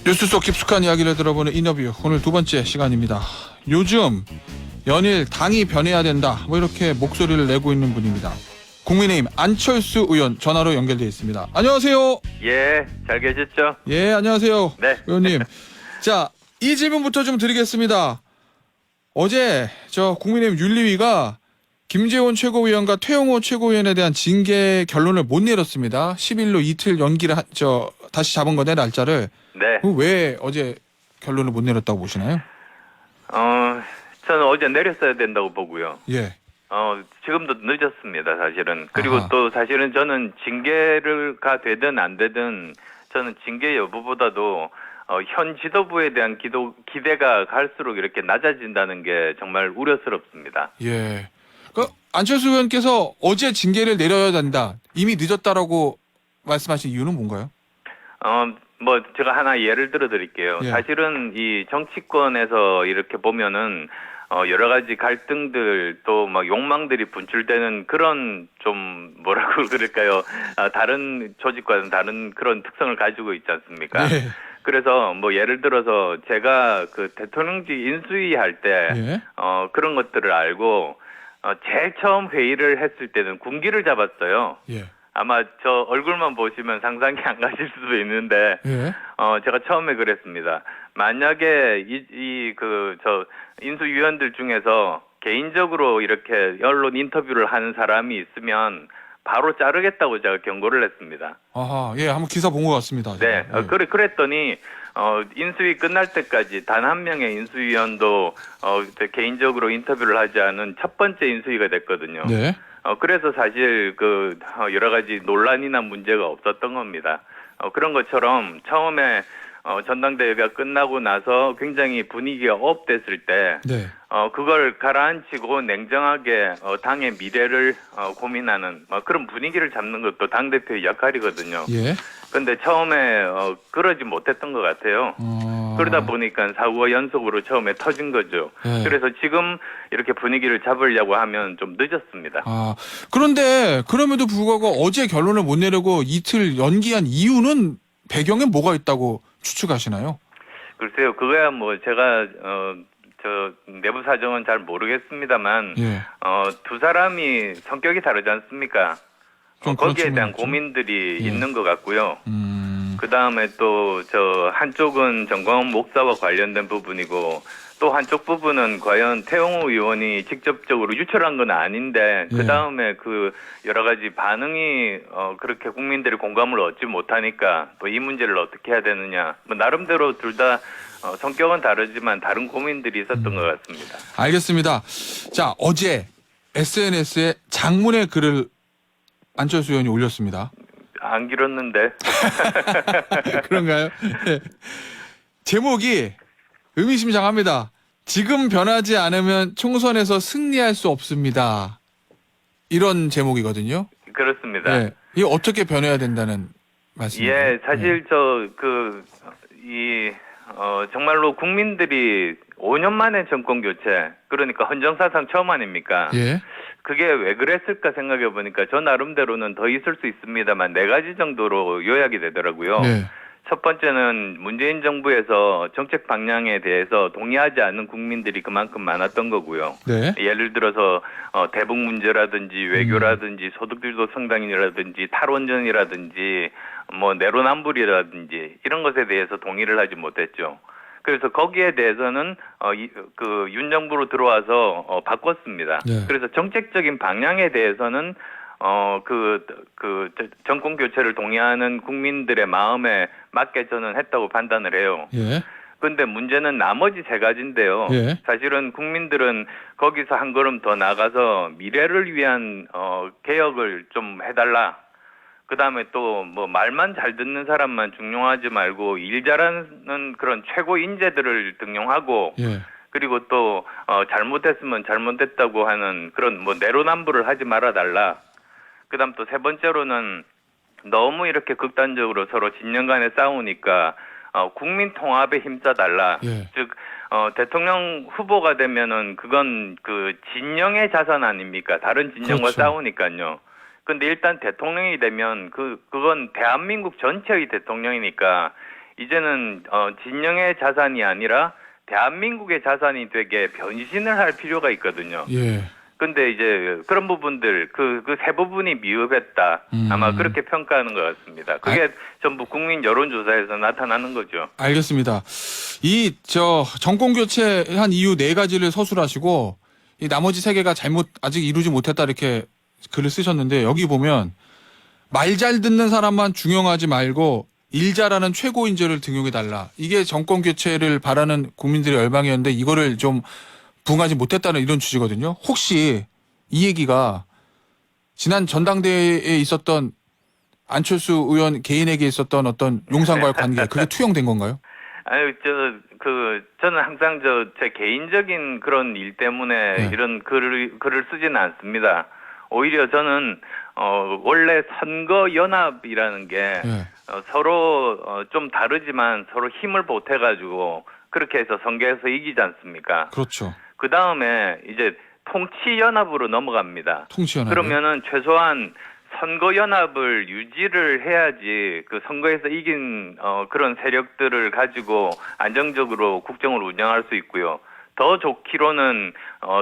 뉴스 속 깊숙한 이야기를 들어보는 인터뷰, 오늘 두 번째 시간입니다. 요즘 연일 당이 변해야 된다, 이렇게 목소리를 내고 있는 분입니다. 국민의힘 안철수 의원 전화로 연결되어 있습니다. 안녕하세요. 예, 잘 계셨죠? 예, 안녕하세요. 네. 의원님. 자, 이 질문부터 좀 드리겠습니다. 어제 국민의힘 윤리위가 김재원 최고위원과 태영호 최고위원에 대한 징계 결론을 못 내렸습니다. 10일로 이틀 연기를 다시 잡은 거네, 날짜를. 네. 왜 어제 결론을 못 내렸다고 보시나요? 저는 어제 내렸어야 된다고 보고요. 예. 지금도 늦었습니다, 사실은. 그리고 아하. 또 사실은 저는 징계가 되든 안 되든 저는 징계 여부보다도 현 지도부에 대한 기대가 갈수록 이렇게 낮아진다는 게 정말 우려스럽습니다. 예. 안철수 의원께서 어제 징계를 내려야 된다, 이미 늦었다라고 말씀하신 이유는 뭔가요? 제가 하나 예를 들어 드릴게요. 예. 사실은 이 정치권에서 이렇게 보면은 여러 가지 갈등들 또 막 욕망들이 분출되는 그런 좀 뭐라고 그럴까요? 다른 조직과는 다른 그런 특성을 가지고 있지 않습니까? 예. 그래서 예를 들어서 제가 그 대통령직 인수위 할 때 예. 그런 것들을 알고 제일 처음 회의를 했을 때는 군기를 잡았어요. 예. 아마 저 얼굴만 보시면 상상이 안 가실 수도 있는데, 예. 제가 처음에 그랬습니다. 만약에 인수위원들 중에서 개인적으로 이렇게 언론 인터뷰를 하는 사람이 있으면 바로 자르겠다고 제가 경고를 했습니다. 아하, 예, 한번 기사 본 것 같습니다. 네, 예. 그랬더니, 인수위 끝날 때까지 단 한 명의 인수위원도, 개인적으로 인터뷰를 하지 않은 첫 번째 인수위가 됐거든요. 네. 그래서 사실 여러 가지 논란이나 문제가 없었던 겁니다. 그런 것처럼 처음에 전당대회가 끝나고 나서 굉장히 분위기가 업됐을 때, 네. 그걸 가라앉히고 냉정하게 당의 미래를 고민하는 그런 분위기를 잡는 것도 당대표의 역할이거든요. 예. 근데 처음에 그러지 못했던 것 같아요. 그러다 보니까 사고가 연속으로 처음에 터진 거죠. 예. 그래서 지금 이렇게 분위기를 잡으려고 하면 좀 늦었습니다. 그런데 그럼에도 불구하고 어제 결론을 못 내려고 이틀 연기한 이유는 배경에 뭐가 있다고 추측하시나요? 글쎄요, 그거야 제가 내부 사정은 잘 모르겠습니다만, 예. 두 사람이 성격이 다르지 않습니까? 좀 그런 거기에 대한 측면이 있죠. 고민들이 예. 있는 것 같고요. 그 다음에 또 한쪽은 정광훈 목사와 관련된 부분이고, 또 한쪽 부분은 과연 태영호 의원이 직접적으로 유출한 건 아닌데, 그 다음에 여러 가지 반응이 그렇게 국민들의 공감을 얻지 못하니까 이 문제를 어떻게 해야 되느냐. 나름대로 둘 다 성격은 다르지만 다른 고민들이 있었던 것 같습니다. 알겠습니다. 자, 어제 SNS에 장문의 글을 안철수 의원이 올렸습니다. 안 길었는데. 그런가요? 네. 제목이 의미심장합니다. 지금 변하지 않으면 총선에서 승리할 수 없습니다. 이런 제목이거든요. 그렇습니다. 네. 이게 어떻게 변해야 된다는 말씀이에요? 예, 사실 정말로 국민들이 5년 만에 정권 교체, 그러니까 헌정사상 처음 아닙니까? 예. 그게 왜 그랬을까 생각해 보니까 저 나름대로는 더 있을 수 있습니다만 4가지 정도로 요약이 되더라고요. 네. 첫 번째는 문재인 정부에서 정책 방향에 대해서 동의하지 않는 국민들이 그만큼 많았던 거고요. 네. 예를 들어서 대북 문제라든지 외교라든지 소득주도 성장이라든지 탈원전이라든지 내로남불이라든지 이런 것에 대해서 동의를 하지 못했죠. 그래서 거기에 대해서는 윤 정부로 들어와서 바꿨습니다. 네. 그래서 정책적인 방향에 대해서는 정권 교체를 동의하는 국민들의 마음에 맞게 저는 했다고 판단을 해요. 예. 근데 문제는 나머지 3가지인데요. 예. 사실은 국민들은 거기서 한 걸음 더 나가서 미래를 위한 개혁을 좀 해달라. 그 다음에 또 말만 잘 듣는 사람만 중용하지 말고 일 잘하는 그런 최고 인재들을 등용하고, 예. 그리고 또 잘못했으면 잘못했다고 하는 그런 내로남불을 하지 말아달라. 그 다음 또 3번째로는 너무 이렇게 극단적으로 서로 진영 간에 싸우니까 국민 통합에 힘써달라. 예. 즉 대통령 후보가 되면은 그건 진영의 자산 아닙니까? 다른 진영과 그렇죠. 싸우니까요. 근데 일단 대통령이 되면 그건 대한민국 전체의 대통령이니까 이제는 진영의 자산이 아니라 대한민국의 자산이 되게 변신을 할 필요가 있거든요. 예. 근데 이제 그런 부분들 그 세 부분이 미흡했다. 아마 그렇게 평가하는 것 같습니다. 그게 전부 국민 여론조사에서 나타나는 거죠. 알겠습니다. 이 정권 교체한 이유 4가지를 서술하시고 이 나머지 3개가 아직 이루지 못했다 이렇게 글을 쓰셨는데 여기 보면 말 잘 듣는 사람만 중용하지 말고 일 잘하는 최고 인재를 등용해 달라. 이게 정권 교체를 바라는 국민들의 열망이었는데 이거를 좀 부응하지 못했다는 이런 취지거든요. 혹시 이 얘기가 지난 전당대회에 있었던 안철수 의원 개인에게 있었던 어떤 용산과의 관계 그게 투영된 건가요? 아유, 저는 항상 제 개인적인 그런 일 때문에 네. 이런 글을 쓰지는 않습니다. 오히려 저는, 원래 선거연합이라는 게, 네. 서로, 좀 다르지만 서로 힘을 보태가지고, 그렇게 해서 선거에서 이기지 않습니까? 그렇죠. 그 다음에 이제 통치연합으로 넘어갑니다. 통치연합. 그러면은 최소한 선거연합을 유지를 해야지 그 선거에서 이긴 그런 세력들을 가지고 안정적으로 국정을 운영할 수 있고요. 더 좋기로는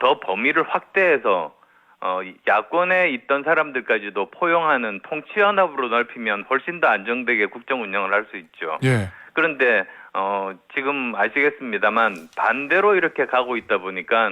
더 범위를 확대해서 야권에 있던 사람들까지도 포용하는 통치연합으로 넓히면 훨씬 더 안정되게 국정 운영을 할 수 있죠. 예. 그런데 지금 아시겠습니다만 반대로 이렇게 가고 있다 보니까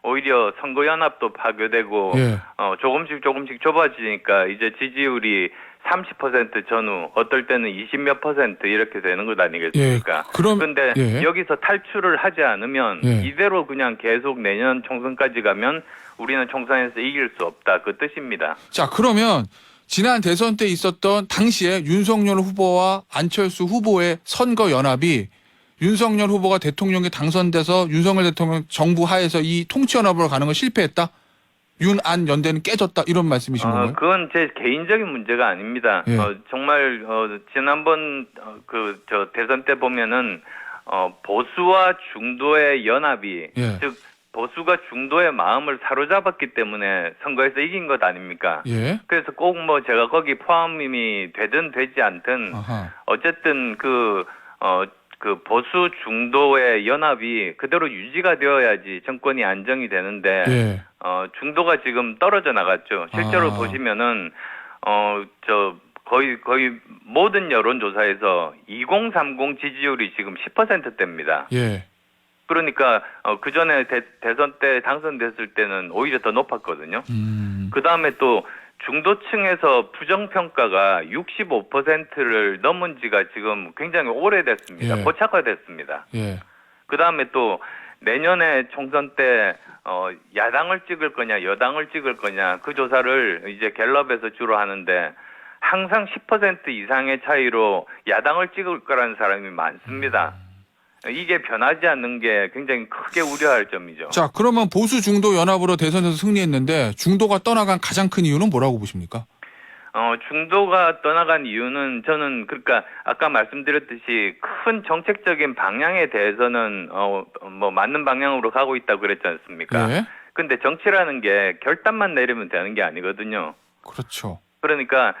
오히려 선거연합도 파괴되고 예. 조금씩 좁아지니까 이제 지지율이 30% 전후 어떨 때는 20몇 % 이렇게 되는 것 아니겠습니까? 예. 그런데 예. 여기서 탈출을 하지 않으면 예. 이대로 그냥 계속 내년 총선까지 가면 우리는 총선에서 이길 수 없다 그 뜻입니다. 자, 그러면 지난 대선 때 있었던 당시에 윤석열 후보와 안철수 후보의 선거 연합이 윤석열 후보가 대통령에 당선돼서 윤석열 대통령 정부 하에서 이 통치연합으로 가는 건 실패했다? 윤안 연대는 깨졌다? 이런 말씀이신 건가요? 그건 제 개인적인 문제가 아닙니다. 예. 정말 지난번 대선 때 보면은 보수와 중도의 연합이 예. 즉 보수가 중도의 마음을 사로잡았기 때문에 선거에서 이긴 것 아닙니까? 예. 그래서 꼭 제가 거기 포함이 되든 되지 않든 아하. 어쨌든 그 보수 중도의 연합이 그대로 유지가 되어야지 정권이 안정이 되는데 예. 중도가 지금 떨어져 나갔죠. 실제로 보시면은 거의 모든 여론조사에서 2030 지지율이 지금 10%대입니다. 예. 그러니까 그 전에 대선 때 당선됐을 때는 오히려 더 높았거든요. 그 다음에 또 중도층에서 부정평가가 65%를 넘은 지가 지금 굉장히 오래됐습니다. 예. 고착화됐습니다. 예. 그 다음에 또 내년에 총선 때 야당을 찍을 거냐 여당을 찍을 거냐 그 조사를 이제 갤럽에서 주로 하는데 항상 10% 이상의 차이로 야당을 찍을 거라는 사람이 많습니다. 이게 변하지 않는 게 굉장히 크게 우려할 점이죠. 자, 그러면 보수 중도 연합으로 대선에서 승리했는데 중도가 떠나간 가장 큰 이유는 뭐라고 보십니까? 중도가 떠나간 이유는 저는 그러니까 아까 말씀드렸듯이 큰 정책적인 방향에 대해서는 맞는 방향으로 가고 있다고 그랬지 않습니까? 예. 근데 정치라는 게 결단만 내리면 되는 게 아니거든요. 그렇죠. 그러니까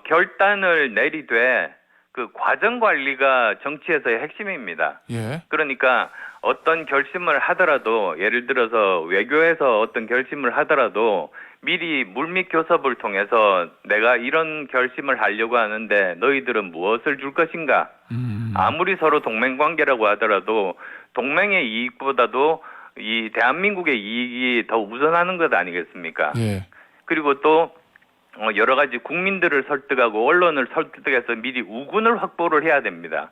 결단을 내리되 그 과정 관리가 정치에서의 핵심입니다. 예. 그러니까 어떤 결심을 하더라도 예를 들어서 외교에서 어떤 결심을 하더라도 미리 물밑 교섭을 통해서 내가 이런 결심을 하려고 하는데 너희들은 무엇을 줄 것인가? 아무리 서로 동맹 관계라고 하더라도 동맹의 이익보다도 이 대한민국의 이익이 더 우선하는 것 아니겠습니까? 예. 그리고 또 여러 가지 국민들을 설득하고 언론을 설득해서 미리 우군을 확보를 해야 됩니다.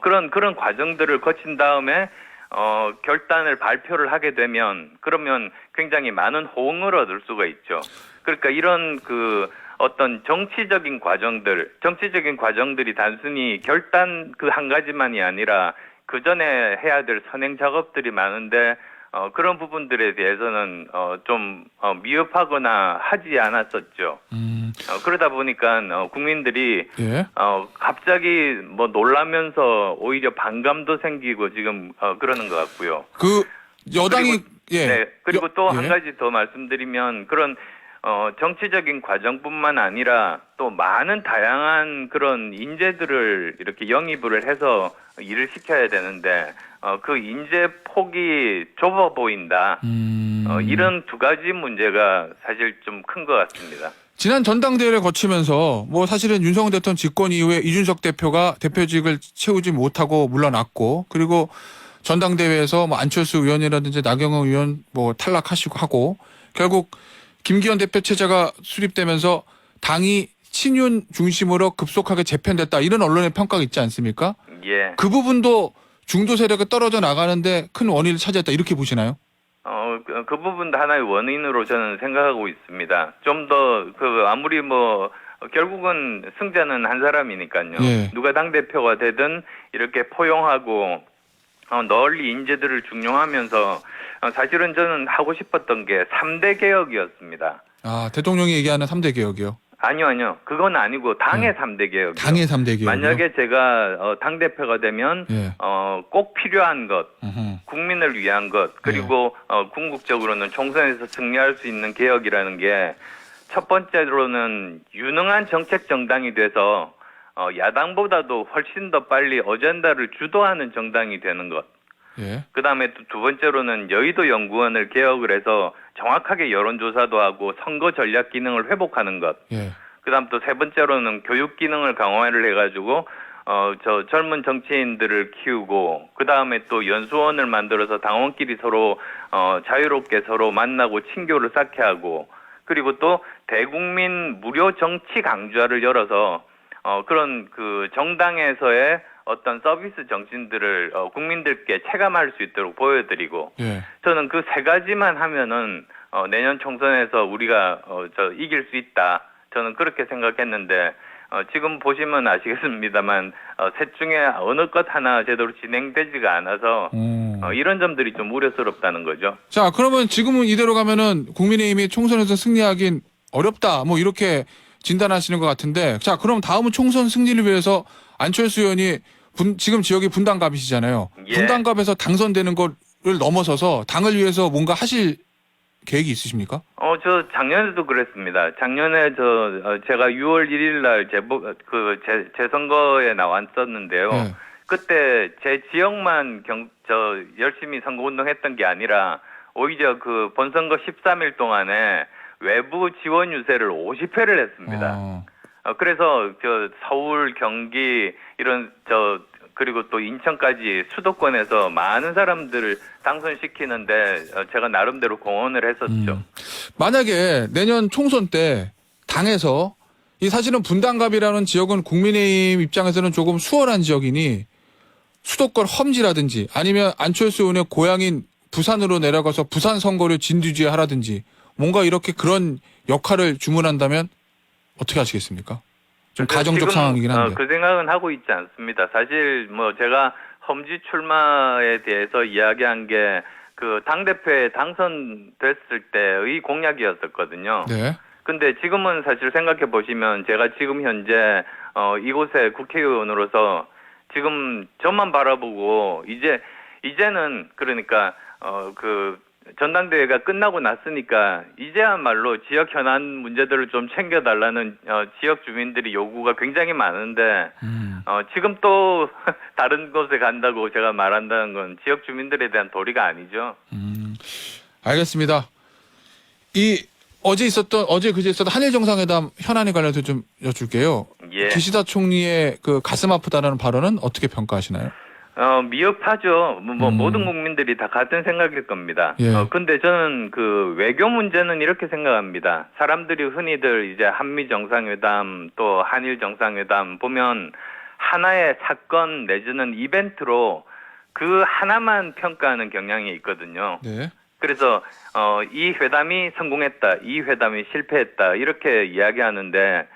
그런 과정들을 거친 다음에 결단을 발표를 하게 되면 그러면 굉장히 많은 호응을 얻을 수가 있죠. 그러니까 이런 어떤 정치적인 과정들이 단순히 결단 그 한 가지만이 아니라 그 전에 해야 될 선행 작업들이 많은데 그런 부분들에 대해서는 좀 미흡하거나 하지 않았었죠. 그러다 보니까 국민들이 예. 갑자기 놀라면서 오히려 반감도 생기고 지금 그러는 것 같고요. 그 여당이 그리고, 예. 네. 그리고 또 한 예. 가지 더 말씀드리면 그런 정치적인 과정뿐만 아니라 또 많은 다양한 그런 인재들을 이렇게 영입을 해서 일을 시켜야 되는데 그 인재 폭이 좁아 보인다. 이런 두 가지 문제가 사실 좀 큰 것 같습니다. 지난 전당대회를 거치면서 뭐 사실은 윤석열 대통령 집권 이후에 이준석 대표가 대표직을 채우지 못하고 물러났고, 그리고 전당대회에서 뭐 안철수 의원이라든지 나경원 의원 뭐 탈락하시고 하고, 결국 김기현 대표 체제가 수립되면서 당이 친윤 중심으로 급속하게 재편됐다, 이런 언론의 평가가 있지 않습니까? 예. 그 부분도 중도 세력이 떨어져 나가는데 큰 원인을 차지했다, 이렇게 보시나요? 그 부분도 하나의 원인으로 저는 생각하고 있습니다. 좀 더 아무리 뭐 결국은 승자는 한 사람이니까요. 예. 누가 당대표가 되든 이렇게 포용하고 널리 인재들을 중용하면서 사실은 저는 하고 싶었던 게 3대 개혁이었습니다. 아, 대통령이 얘기하는 3대 개혁이요? 아니요. 그건 아니고 당의 3대 개혁이요. 당의 3대 개혁이요? 만약에 제가 당대표가 되면 예. 꼭 필요한 것, 으흠. 국민을 위한 것, 그리고 궁극적으로는 총선에서 승리할 수 있는 개혁이라는 게 첫 번째로는 유능한 정책 정당이 돼서 야당보다도 훨씬 더 빨리 어젠다를 주도하는 정당이 되는 것. 예. 그다음에 또 두 번째로는 여의도 연구원을 개혁을 해서 정확하게 여론조사도 하고 선거 전략 기능을 회복하는 것. 예. 그다음 또 세 번째로는 교육 기능을 강화를 해가지고 저 젊은 정치인들을 키우고, 그다음에 또 연수원을 만들어서 당원끼리 서로 자유롭게 서로 만나고 친교를 쌓게 하고, 그리고 또 대국민 무료 정치 강좌를 열어서 그런 그 정당에서의 어떤 서비스 정신들을 국민들께 체감할 수 있도록 보여드리고, 예. 저는 그 세 가지만 하면은 내년 총선에서 우리가 이길 수 있다. 저는 그렇게 생각했는데 지금 보시면 아시겠습니다만 셋 중에 어느 것 하나 제대로 진행되지가 않아서 이런 점들이 좀 우려스럽다는 거죠. 자, 그러면 지금은 이대로 가면은 국민의힘이 총선에서 승리하긴 어렵다, 뭐 이렇게 진단하시는 것 같은데, 자, 그럼 다음은 총선 승리를 위해서 안철수 의원이 지금 지역이 분당갑이시잖아요. 예. 분당갑에서 당선되는 거를 넘어서서 당을 위해서 뭔가 하실 계획이 있으십니까? 저 작년에도 그랬습니다. 작년에 제가 6월 1일 날 재선거에 나왔었는데요. 네. 그때 제 지역만 열심히 선거운동했던 게 아니라 오히려 그 본선거 13일 동안에 외부 지원 유세를 50회를 했습니다. 그래서 서울, 경기 이런 그리고 또 인천까지 수도권에서 많은 사람들을 당선시키는데 제가 나름대로 공헌을 했었죠. 만약에 내년 총선 때 당에서, 이 사실은 분당갑이라는 지역은 국민의힘 입장에서는 조금 수월한 지역이니 수도권 험지라든지 아니면 안철수 의원의 고향인 부산으로 내려가서 부산 선거를 진두지휘하라든지 뭔가 이렇게 그런 역할을 주문한다면 어떻게 하시겠습니까? 좀 가정적 상황이긴 한데. 그 생각은 하고 있지 않습니다. 사실 뭐 제가 험지 출마에 대해서 이야기한 게 그 당대표에 당선됐을 때의 공약이었었거든요. 네. 근데 지금은 사실 생각해 보시면 제가 지금 현재 이곳에 국회의원으로서 지금 저만 바라보고 이제는 그러니까 그 전당대회가 끝나고 났으니까 이제야말로 지역 현안 문제들을 좀 챙겨달라는 지역 주민들이 요구가 굉장히 많은데 지금 또 다른 곳에 간다고 제가 말한다는 건 지역 주민들에 대한 도리가 아니죠. 알겠습니다. 어제 그제 있었던 한일 정상회담 현안에 관련해서 좀 여쭐게요. 예. 기시다 총리의 그 가슴 아프다라는 발언은 어떻게 평가하시나요? 미흡하죠. 모든 국민들이 다 같은 생각일 겁니다. 예. 근데 저는 그 외교 문제는 이렇게 생각합니다. 사람들이 흔히들 이제 한미 정상회담 또 한일 정상회담 보면 하나의 사건 내지는 이벤트로 그 하나만 평가하는 경향이 있거든요. 네. 그래서 이 회담이 성공했다, 이 회담이 실패했다 이렇게 이야기하는데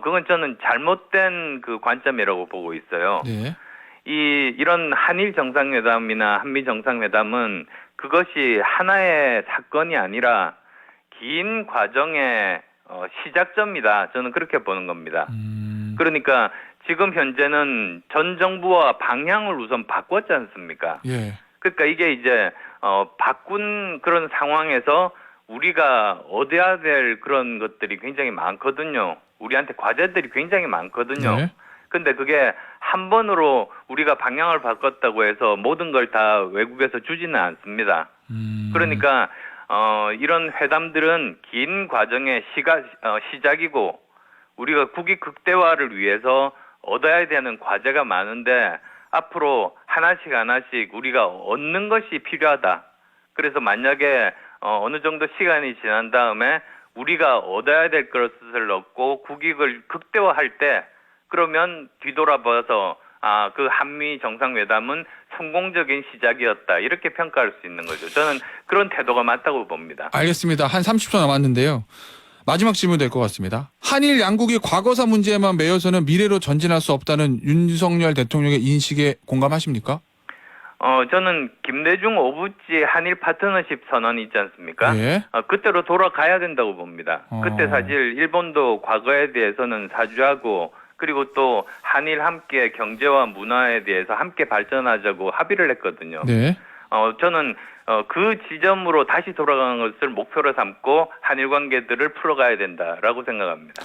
그건 저는 잘못된 그 관점이라고 보고 있어요. 네. 이런 한일 정상회담이나 한미 정상회담은 그것이 하나의 사건이 아니라 긴 과정의 시작점이다. 저는 그렇게 보는 겁니다. 그러니까 지금 현재는 전 정부와 방향을 우선 바꿨지 않습니까? 예. 그러니까 이게 이제 바꾼 그런 상황에서 우리가 얻어야 될 그런 것들이 굉장히 많거든요. 우리한테 과제들이 굉장히 많거든요. 네. 근데 그게 한 번으로 우리가 방향을 바꿨다고 해서 모든 걸 다 외국에서 주지는 않습니다. 그러니까 이런 회담들은 긴 과정의 시작이고 우리가 국익 극대화를 위해서 얻어야 되는 과제가 많은데 앞으로 하나씩 우리가 얻는 것이 필요하다. 그래서 만약에 어느 정도 시간이 지난 다음에 우리가 얻어야 될 것을 얻고 국익을 극대화할 때 그러면 뒤돌아봐서 그 한미 정상회담은 성공적인 시작이었다. 이렇게 평가할 수 있는 거죠. 저는 그런 태도가 맞다고 봅니다. 알겠습니다. 한 30초 남았는데요. 마지막 질문 될 것 같습니다. 한일 양국이 과거사 문제에만 매여서는 미래로 전진할 수 없다는 윤석열 대통령의 인식에 공감하십니까? 저는 김대중 오부지 한일 파트너십 선언이 있지 않습니까? 예. 그때로 돌아가야 된다고 봅니다. 그때 사실 일본도 과거에 대해서는 사죄하고 그리고 또 한일 함께 경제와 문화에 대해서 함께 발전하자고 합의를 했거든요. 네. 저는 그 지점으로 다시 돌아가는 것을 목표로 삼고 한일 관계들을 풀어가야 된다라고 생각합니다.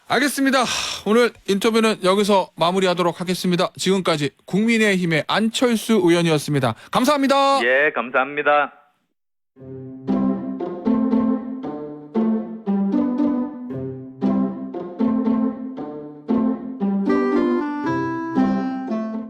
알겠습니다. 오늘 인터뷰는 여기서 마무리하도록 하겠습니다. 지금까지 국민의힘의 안철수 의원이었습니다. 감사합니다. 예, 감사합니다.